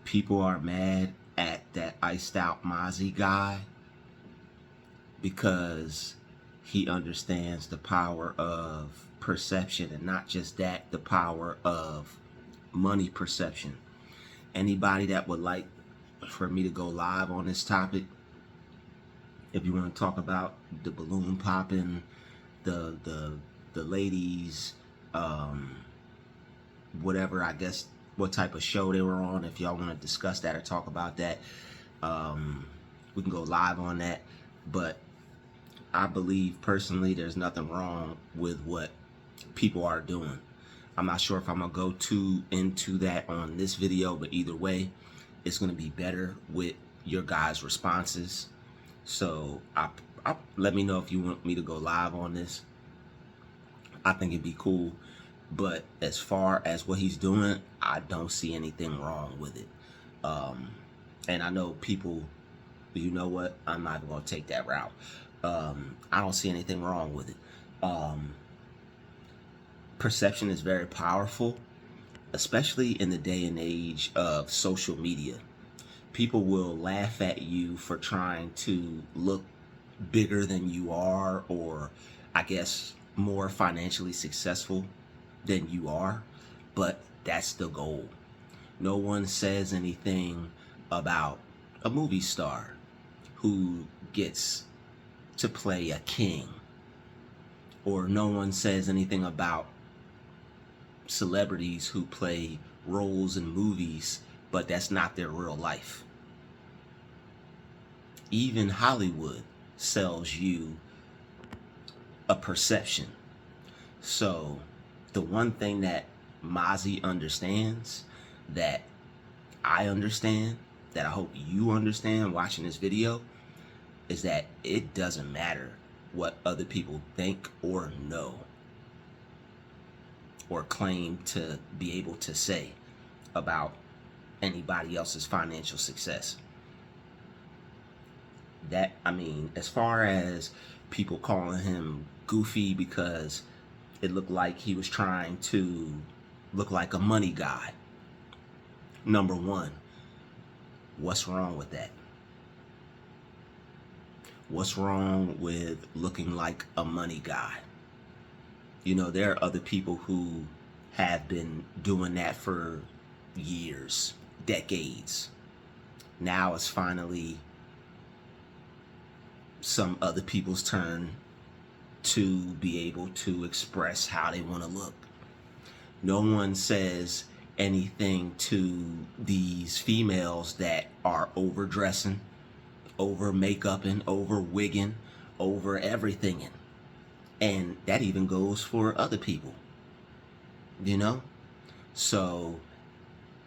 People are mad at that iced out Mozzy guy because he understands the power of perception, and not just that, the power of money perception. Anybody that would like for me to go live on this topic, if you want to talk about the balloon popping, the ladies, whatever, I guess what type of show they were on, if y'all want to discuss that or talk about that, we can go live on that. But I believe personally there's nothing wrong with what people are doing. I'm not sure if I'm gonna go too into that on this video, but either way, it's gonna be better with your guys' responses. So let me know if you want me to go live on this. I think it'd be cool. But as far as what he's doing, I don't see anything wrong with it. And I know people, you know what, I'm not even gonna take that route. I don't see anything wrong with it. Perception is very powerful, especially in the day and age of social media. People will laugh at you for trying to look bigger than you are, or I guess more financially successful than you are, but that's the goal. No one says anything about a movie star who gets to play a king, or no one says anything about celebrities who play roles in movies, but that's not their real life. Even Hollywood sells you a perception. So the one thing that Mozzy understands, that I understand, that I hope you understand watching this video, is that it doesn't matter what other people think or know or claim to be able to say about anybody else's financial success. That, I mean, as far as people calling him goofy because it looked like he was trying to look like a money guy. Number one, what's wrong with that? What's wrong with looking like a money guy? You know, there are other people who have been doing that for years, decades. Now it's finally some other people's turn to be able to express how they want to look. No one says anything to these females that are overdressing, over makeuping, over wigging, over everything. And that even goes for other people, you know? So,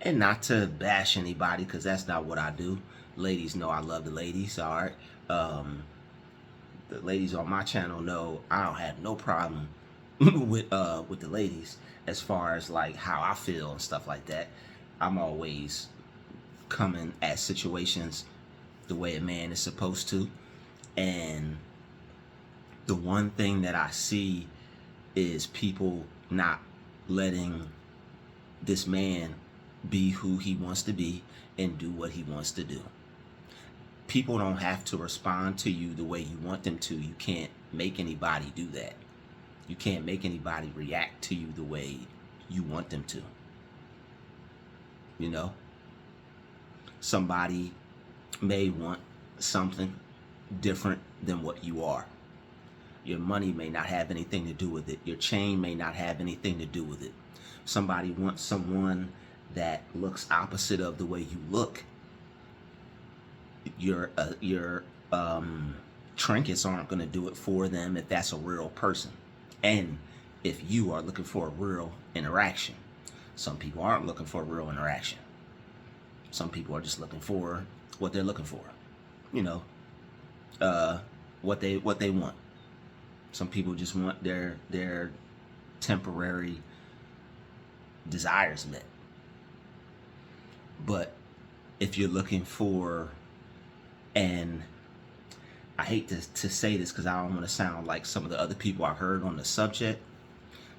and not to bash anybody, because that's not what I do. Ladies know I love the ladies, all right? The ladies on my channel know I don't have no problem with the ladies as far as like how I feel and stuff like that. I'm always coming at situations the way a man is supposed to. And the one thing that I see is people not letting this man be who he wants to be and do what he wants to do. People don't have to respond to you the way you want them to. You can't make anybody do that. You can't make anybody react to you the way you want them to. You know? Somebody may want something different than what you are. Your money may not have anything to do with it. Your chain may not have anything to do with it. Somebody wants someone that looks opposite of the way you look. Your trinkets aren't going to do it for them if that's a real person. And if you are looking for a real interaction. Some people aren't looking for a real interaction. Some people are just looking for what they're looking for. You know, what they want. Some people just want their temporary desires met. But if you're looking for, and I hate to say this because I don't want to sound like some of the other people I heard on the subject.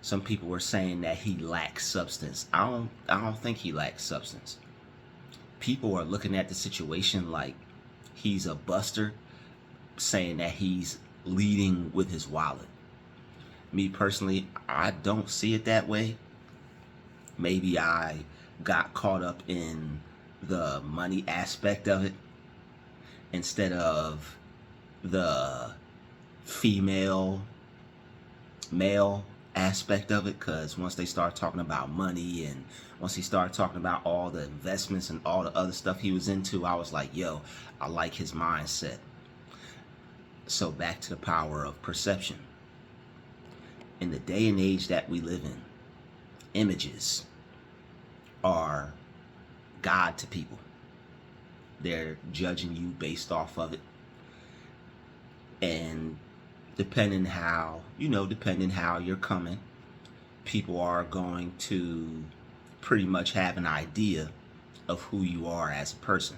Some people were saying that he lacks substance. I don't think he lacks substance. people are looking at the situation like he's a buster, saying that he's leading with his wallet. Me personally, I don't see it that way. Maybe I got caught up in the money aspect of it instead of the female male aspect of it, because once they start talking about money and once he started talking about all the investments and all the other stuff he was into, I was like, yo, I like his mindset. So back to the power of perception. In the day and age that we live in, images are God to people. They're judging you based off of it. And depending how you're coming, people are going to pretty much have an idea of who you are as a person.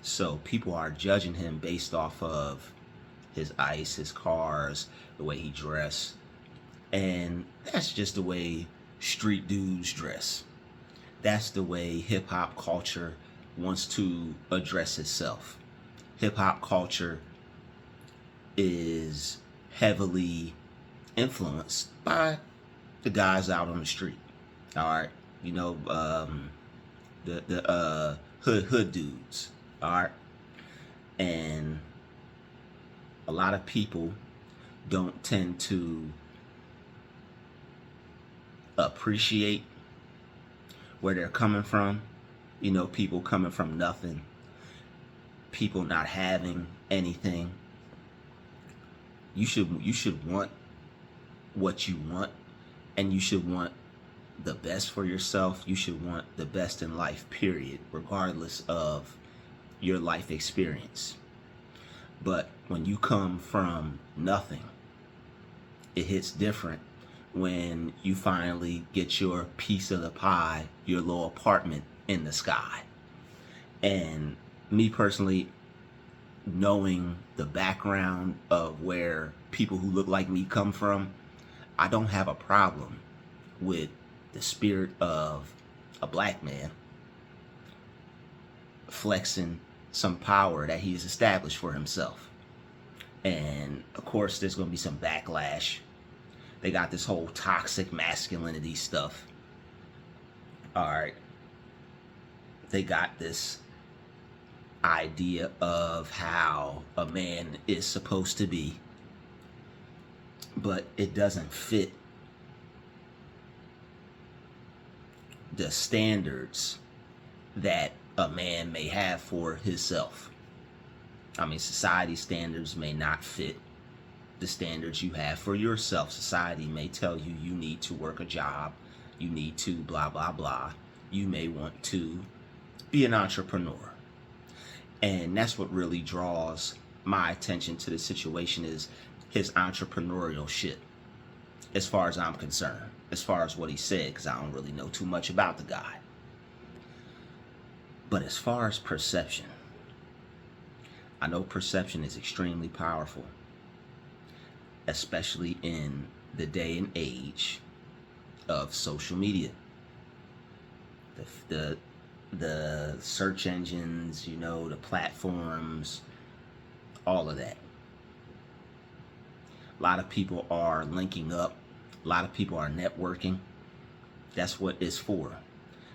So people are judging him based off of his ice, his cars, the way he dressed. And that's just the way street dudes dress. That's the way hip hop culture wants to address itself. Hip hop culture is heavily influenced by the guys out on the street. All right, the hood dudes. All right, and a lot of people don't tend to appreciate where they're coming from. People coming from nothing, people not having anything. You should want what you want, and you should want the best for yourself. You should want the best in life, period, regardless of your life experience. But when you come from nothing, it hits different when you finally get your piece of the pie, your little apartment in the sky. And me personally, knowing the background of where people who look like me come from, I don't have a problem with the spirit of a black man flexing some power that he's established for himself. And of course there's going to be some backlash. They got this whole toxic masculinity stuff. All right. They got this idea of how a man is supposed to be, but it doesn't fit the standards that a man may have for himself. I mean, society standards may not fit the standards you have for yourself. Society may tell you you need to work a job, you need to blah blah blah, you may want to be an entrepreneur. And that's what really draws my attention to the situation, is his entrepreneurial shit, as far as I'm concerned, as far as what he said, because I don't really know too much about the guy. But as far as perception, I know perception is extremely powerful, especially in the day and age of social media. The search engines, the platforms, all of that. A lot of people are linking up. A lot of people are networking. That's what it's for.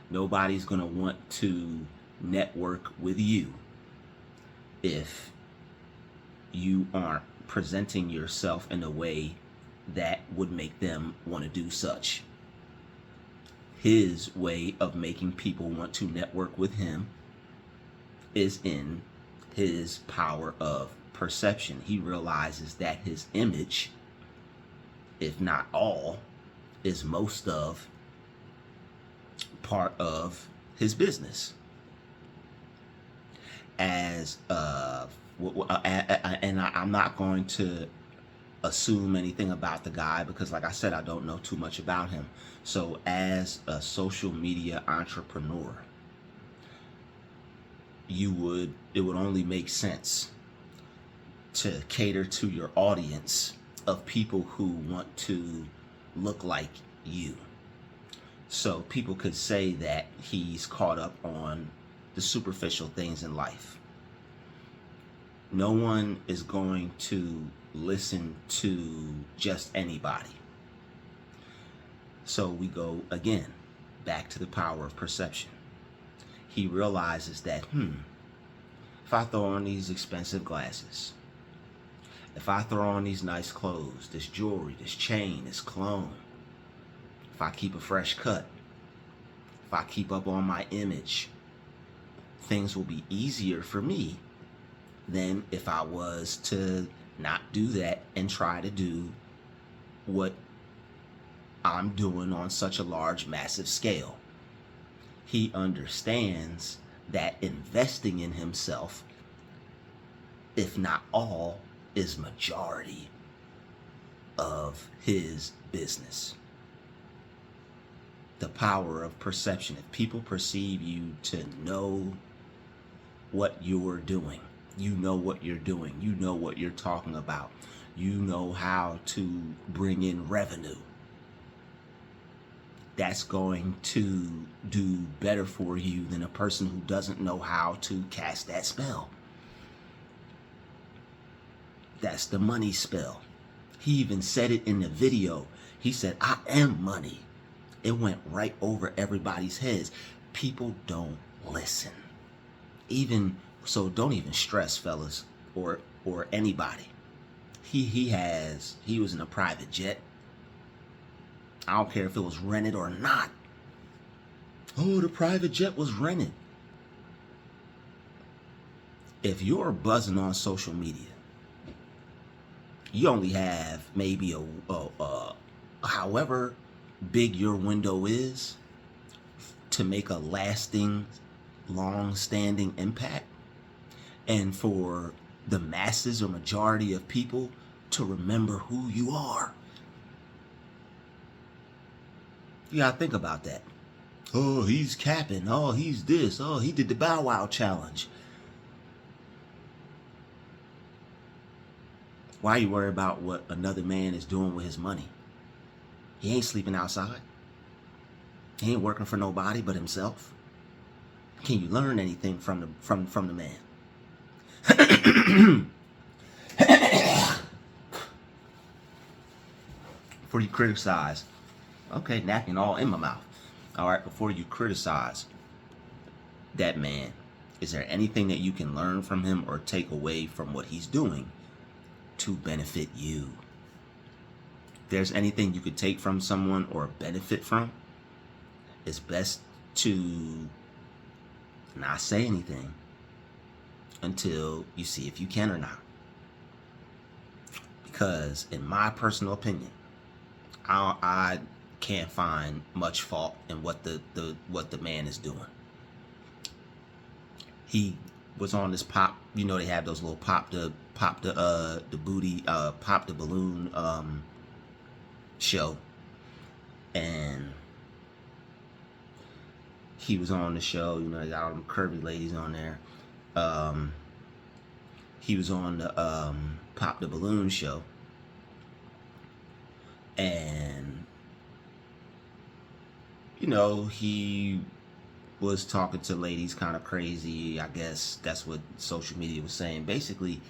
Nobody's going to want to network with you if you aren't presenting yourself in a way that would make them want to do such. His way of making people want to network with him is in his power of perception. He realizes that his image, if not all, is most of part of his business. And I'm not going to assume anything about the guy, because like I said, I don't know too much about him. So as a social media entrepreneur, it would only make sense to cater to your audience of people who want to look like you. So people could say that he's caught up on the superficial things in life. No one is going to listen to just anybody. So we go again back to the power of perception. He realizes that, if I throw on these expensive glasses, if I throw on these nice clothes, this jewelry, this chain, this cologne, if I keep a fresh cut, if I keep up on my image, things will be easier for me than if I was to not do that and try to do what I'm doing on such a large, massive scale. He understands that investing in himself, if not all, is majority of his business. The power of perception. If people perceive you to know what you're doing, you know what you're doing, you know what you're talking about, you know how to bring in revenue, that's going to do better for you than a person who doesn't know how to cast that spell. That's the money spell. He even said it in the video. He said, I am money. It went right over everybody's heads. People don't listen. Even so, don't even stress, fellas, or anybody. He was in a private jet. I don't care if it was rented or not. Oh, the private jet was rented. If you're buzzing on social media, you only have maybe however big your window is to make a lasting, long-standing impact, and for the masses or majority of people to remember who you are. You gotta think about that. Oh, he's capping. Oh, he's this. Oh, he did the Bow Wow challenge. Why you worry about what another man is doing with his money? He ain't sleeping outside. He ain't working for nobody but himself. Can you learn anything from the man? Before you criticize, okay, napkin all in my mouth. All right, before you criticize that man, is there anything that you can learn from him or take away from what he's doing to benefit you? If there's anything you could take from someone or benefit from, it's best to not say anything until you see if you can or not. Because in my personal opinion, I can't find much fault in what the man is doing. He was on this pop, you know, they have those little pop the balloon show, and he was on the show, you know, they got all them curvy ladies on there. He was on the Pop the Balloon show, and you know, he was talking to ladies kind of crazy. I guess that's what social media was saying. Basically,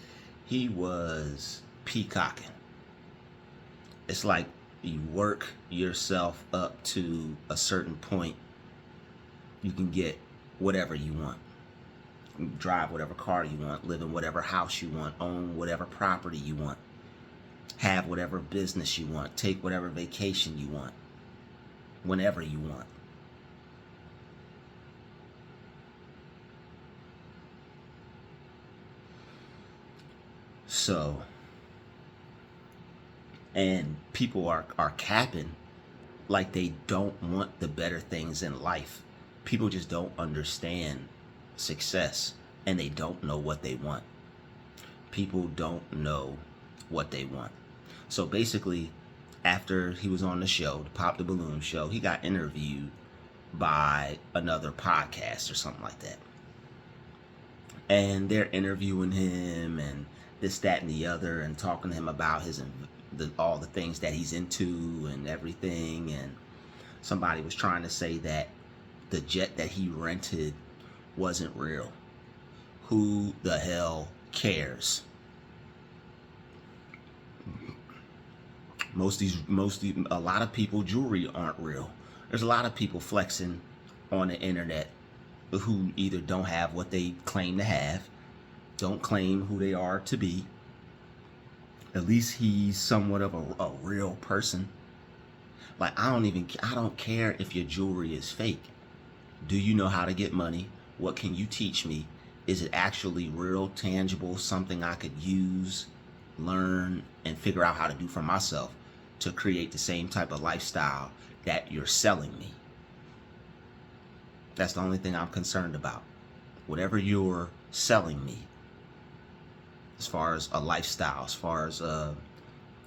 he was peacocking. It's like you work yourself up to a certain point, you can get whatever you want. You can drive whatever car you want, live in whatever house you want, own whatever property you want, have whatever business you want, take whatever vacation you want, whenever you want. So, and people are capping like they don't want the better things in life. People just don't understand success, and they don't know what they want. People don't know what they want. So basically, after he was on the show, the Pop the Balloon show, he got interviewed by another podcast or something like that. And they're interviewing him and this, that, and the other, and talking to him about all the things that he's into and everything. And somebody was trying to say that the jet that he rented wasn't real. Who the hell cares? A lot of people jewelry aren't real. There's a lot of people flexing on the internet who either don't have what they claim to have, don't claim who they are to be. At least he's somewhat of a real person. Like, I don't care if your jewelry is fake. Do you know how to get money? What can you teach me? Is it actually real, tangible, something I could use, learn, and figure out how to do for myself to create the same type of lifestyle that you're selling me? That's the only thing I'm concerned about. Whatever you're selling me, as far as a lifestyle, as far as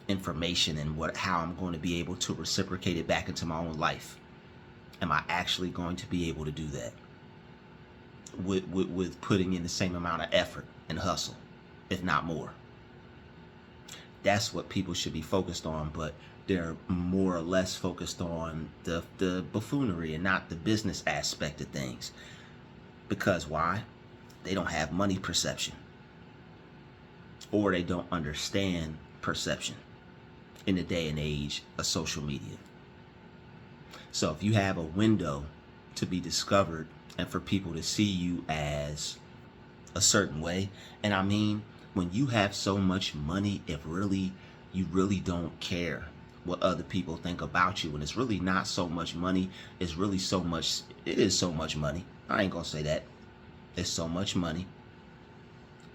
information and how I'm going to be able to reciprocate it back into my own life. Am I actually going to be able to do that with putting in the same amount of effort and hustle, if not more? That's what people should be focused on, but they're more or less focused on the buffoonery and not the business aspect of things. Because why? They don't have money perception, or they don't understand perception in the day and age of social media. So if you have a window to be discovered and for people to see you as a certain way, and I mean, when you have so much money, you really don't care what other people think about you. And it's really not so much money. It is so much money. I ain't gonna say that. It's so much money.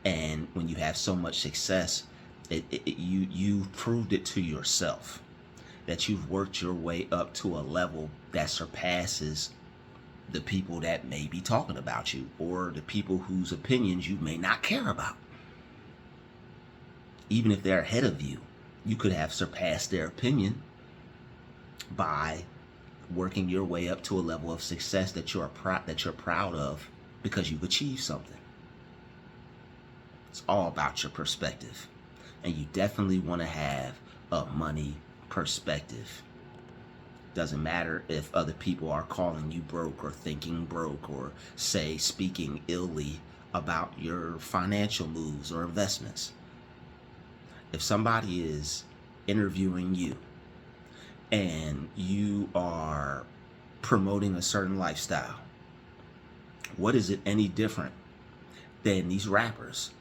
And when you have so much success, you've proved it to yourself that you've worked your way up to a level that surpasses the people that may be talking about you, or the people whose opinions you may not care about. Even if they're ahead of you, you could have surpassed their opinion by working your way up to a level of success that you're proud of because you've achieved something. It's all about your perspective. And you definitely want to have a money perspective. Doesn't matter if other people are calling you broke or thinking broke or speaking illy about your financial moves or investments. If somebody is interviewing you and you are promoting a certain lifestyle, what is it any different than these rappers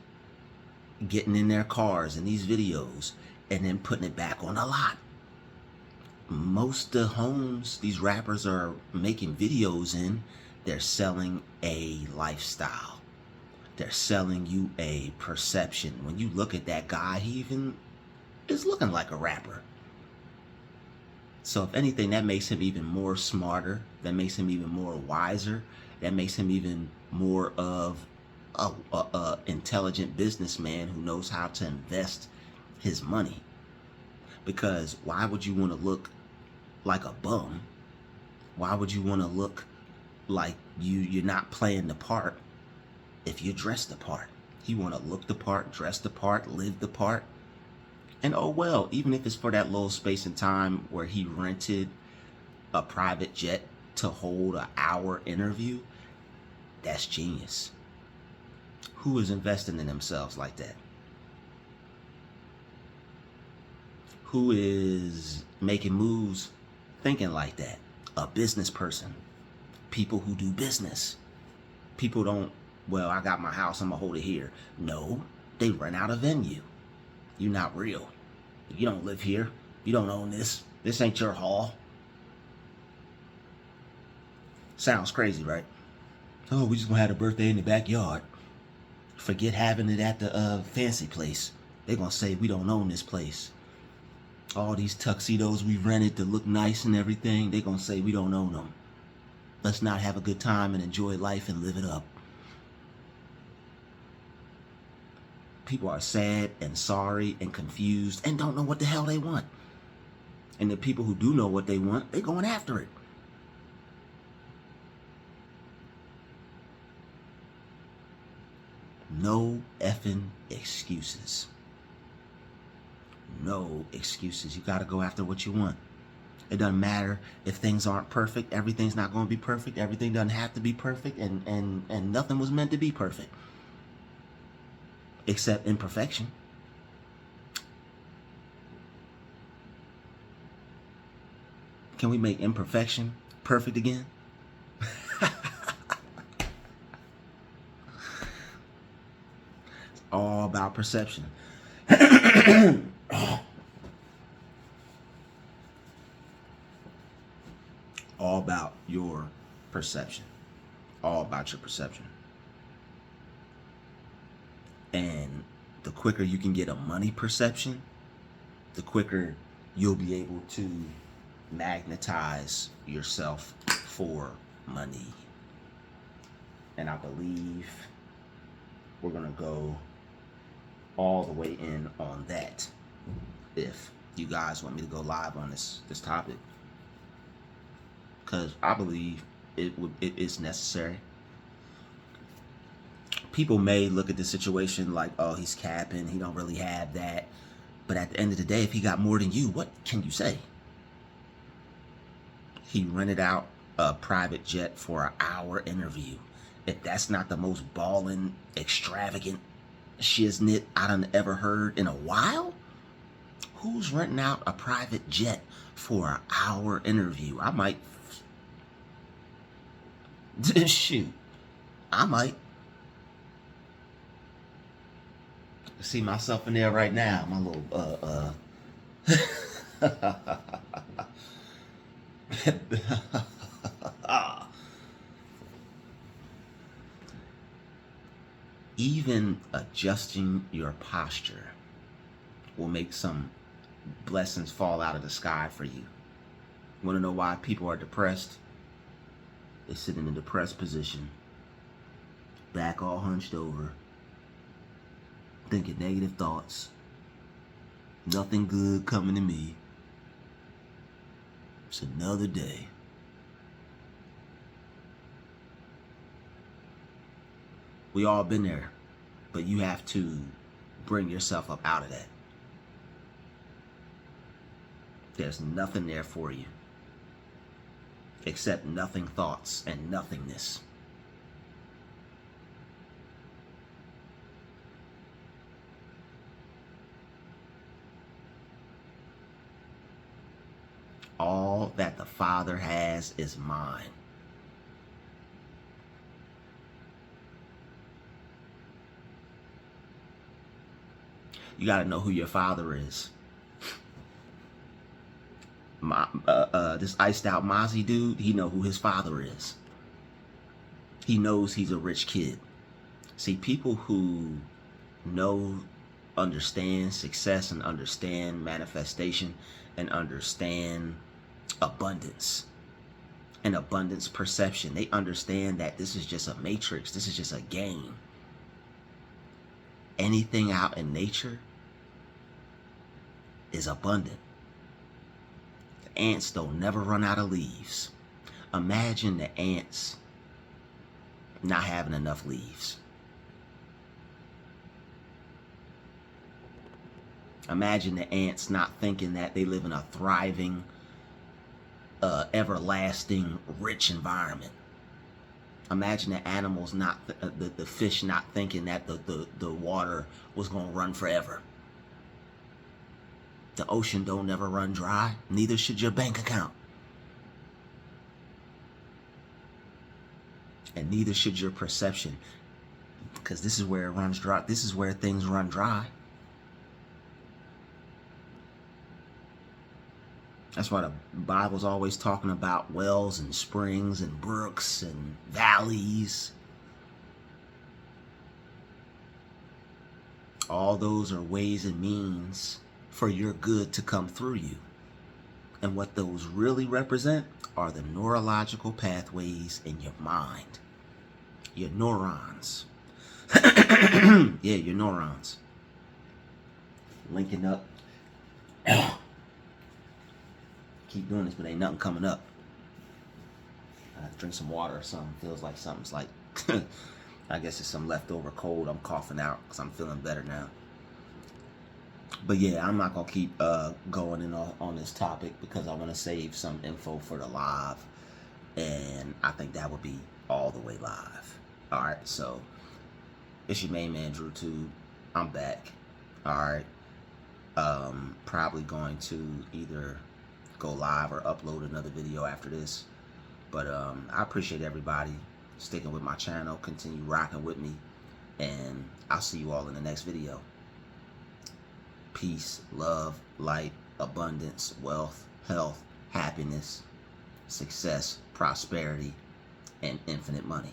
getting in their cars in these videos and then putting it back on the lot? Most of the homes these rappers are making videos in, they're selling a lifestyle. They're selling you a perception. When you look at that guy, he even is looking like a rapper. So if anything, that makes him even more smarter. That makes him even more wiser. That makes him even more of a intelligent businessman who knows how to invest his money. Because why would you want to look like a bum? Why would you want to look like you're not playing the part if you dress the part? You want to look the part, dress the part, live the part. And oh well, even if it's for that little space and time where he rented a private jet to hold an hour interview, that's genius. Who is investing in themselves like that? Who is making moves thinking like that? A business person. People who do business. People don't, well, I got my house, I'm going to hold it here. No, they rent out a venue. You're not real. You don't live here. You don't own this. This ain't your hall. Sounds crazy, right? Oh, we just going to have a birthday in the backyard. Forget having it at the fancy place. They're going to say we don't own this place. All these tuxedos we rented to look nice and everything, they're going to say we don't own them. Let's not have a good time and enjoy life and live it up. People are sad and sorry and confused and don't know what the hell they want. And the people who do know what they want, they're going after it. No effing excuses. No excuses. You got to go after what you want. It doesn't matter if things aren't perfect. Everything's not going to be perfect. Everything doesn't have to be perfect, and nothing was meant to be perfect except imperfection. Can we make imperfection perfect again? It's all about perception. All about your perception. All about your perception. And the quicker you can get a money perception, the quicker you'll be able to magnetize yourself for money. And I believe we're gonna go all the way in on that if you guys want me to go live on this topic, because I believe it is necessary. People may look at the situation like, oh, he's capping, he don't really have that. But at the end of the day, if he got more than you, what can you say? He rented out a private jet for an hour interview. If that's not the most ballin', extravagant shiznit I done ever heard in a while, who's renting out a private jet for an hour interview? I might. Shoot. I might. See myself in there right now. My little, Even adjusting your posture will make some blessings fall out of the sky for you. Want to know why people are depressed? They sit in a depressed position, back all hunched over, thinking negative thoughts. Nothing good coming to me. It's another day. We all been there, but you have to bring yourself up out of that. There's nothing there for you except nothing thoughts and nothingness. All that the Father has is mine. You got to know who your Father is. This iced out Mozzy dude, he know who his father is. He knows he's a rich kid. See, people who know, understand success and understand manifestation and understand abundance and abundance perception, they understand that this is just a matrix. This is just a game. Anything out in nature is abundant. Ants don't never run out of leaves. Imagine the ants not having enough leaves. Imagine the ants not thinking that they live in a thriving, everlasting, rich environment. Imagine the animals not, the fish not thinking that the water was going to run forever. The ocean don't never run dry. Neither should your bank account. And neither should your perception. Because this is where it runs dry. This is where things run dry. That's why the Bible's always talking about wells and springs and brooks and valleys. All those are ways and means for your good to come through you. And what those really represent are the neurological pathways in your mind. Your neurons. Yeah, your neurons. Linking up. Keep doing this, but ain't nothing coming up. Drink some water or something. Feels like something's like, I guess it's some leftover cold I'm coughing out because I'm feeling better now. But yeah, I'm not gonna keep going in on this topic because I want to save some info for the live, and I think that would be all the way live. All right, so it's your main man Drutube. I'm back. All right, probably going to either go live or upload another video after this. But I appreciate everybody sticking with my channel. Continue rocking with me, and I'll see you all in the next video. Peace, love, light, abundance, wealth, health, happiness, success, prosperity, and infinite money.